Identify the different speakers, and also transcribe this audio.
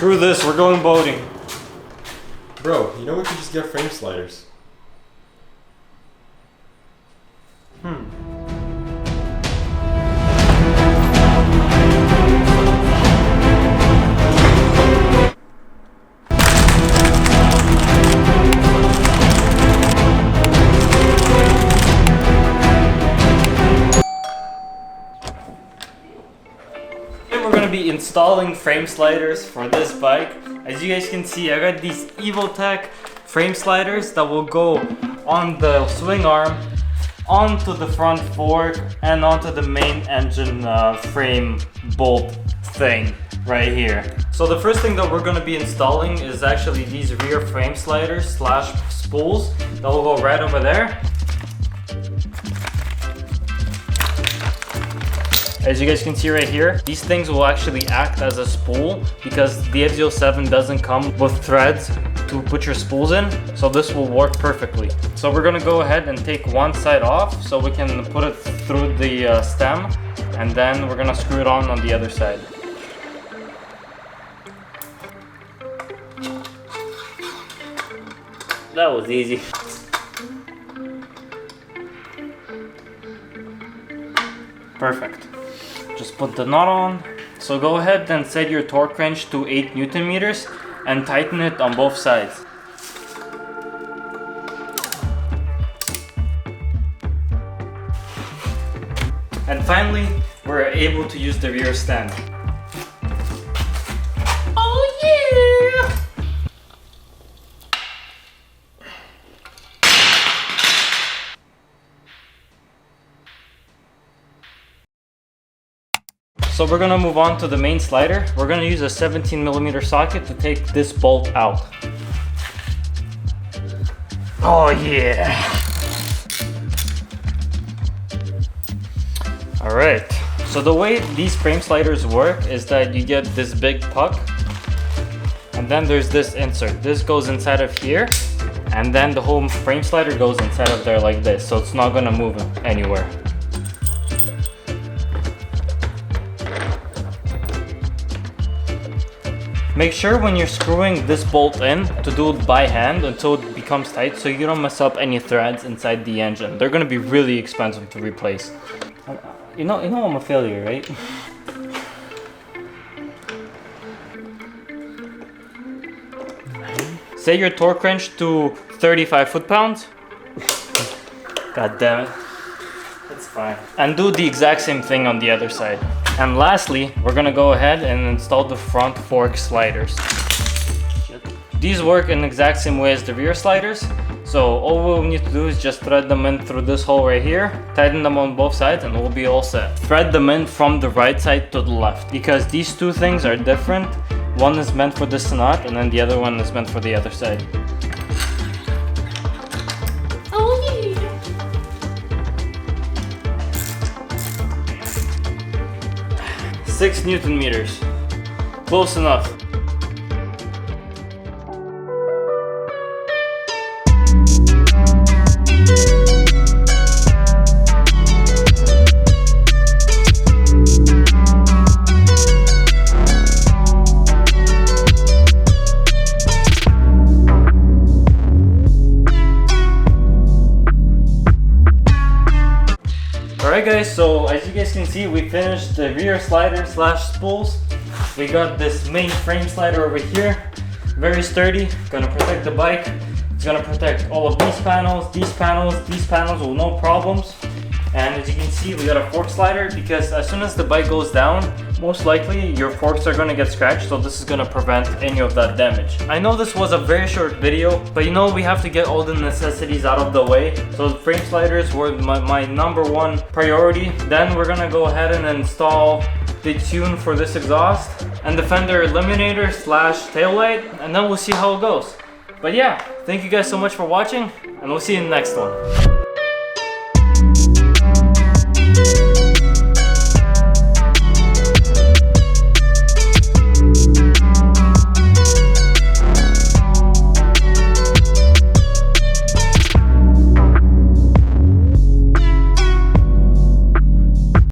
Speaker 1: Screw this, we're going boating.
Speaker 2: Bro, you know we could just get frame sliders.
Speaker 1: We're gonna be installing frame sliders for this bike. As you guys can see, I got these Evotech frame sliders that will go on the swing arm, onto the front fork, and onto the main engine frame bolt thing right here. So the first thing that we're gonna be installing is actually these rear frame sliders slash spools that will go right over there. As you guys can see right here, these things will actually act as a spool because the MT-07 doesn't come with threads to put your spools in, so this will work perfectly. So we're gonna go ahead and take one side off so we can put it through the stem, and then we're gonna screw it on the other side. That was easy. Perfect. Just put the knot on. So go ahead and set your torque wrench to 8 Newton meters and tighten it on both sides. And finally, we're able to use the rear stand. Oh yeah! So we're gonna move on to the main slider. We're gonna use a 17mm socket to take this bolt out. Oh yeah! Alright, so the way these frame sliders work is that you get this big puck, and then there's this insert. This goes inside of here, and then the whole frame slider goes inside of there like this, so it's not gonna move anywhere. Make sure when you're screwing this bolt in to do it by hand until it becomes tight so you don't mess up any threads inside the engine. They're gonna be really expensive to replace. You know I'm a failure, right? Set your torque wrench to 35 foot-pounds. God damn it. It's fine. And do the exact same thing on the other side. And lastly, we're gonna go ahead and install the front fork sliders. These work in the exact same way as the rear sliders. So all we'll need to do is just thread them in through this hole right here, tighten them on both sides, and we'll be all set. Thread them in from the right side to the left because these two things are different. One is meant for this knot and then the other one is meant for the other side. 6 Newton meters. Close enough. Alright guys, so as you guys can see, we finished the rear slider slash spools. We got this main frame slider over here, very sturdy, gonna protect the bike. It's gonna protect all of these panels with no problems. And as you can see, we got a fork slider because as soon as the bike goes down, most likely your forks are gonna get scratched, so this is gonna prevent any of that damage. I know this was a very short video, but you know we have to get all the necessities out of the way. So the frame sliders were my number one priority. Then we're gonna go ahead and install the tune for this exhaust and the fender eliminator slash taillight, and then we'll see how it goes. But yeah, thank you guys so much for watching, and we'll see you in the next one.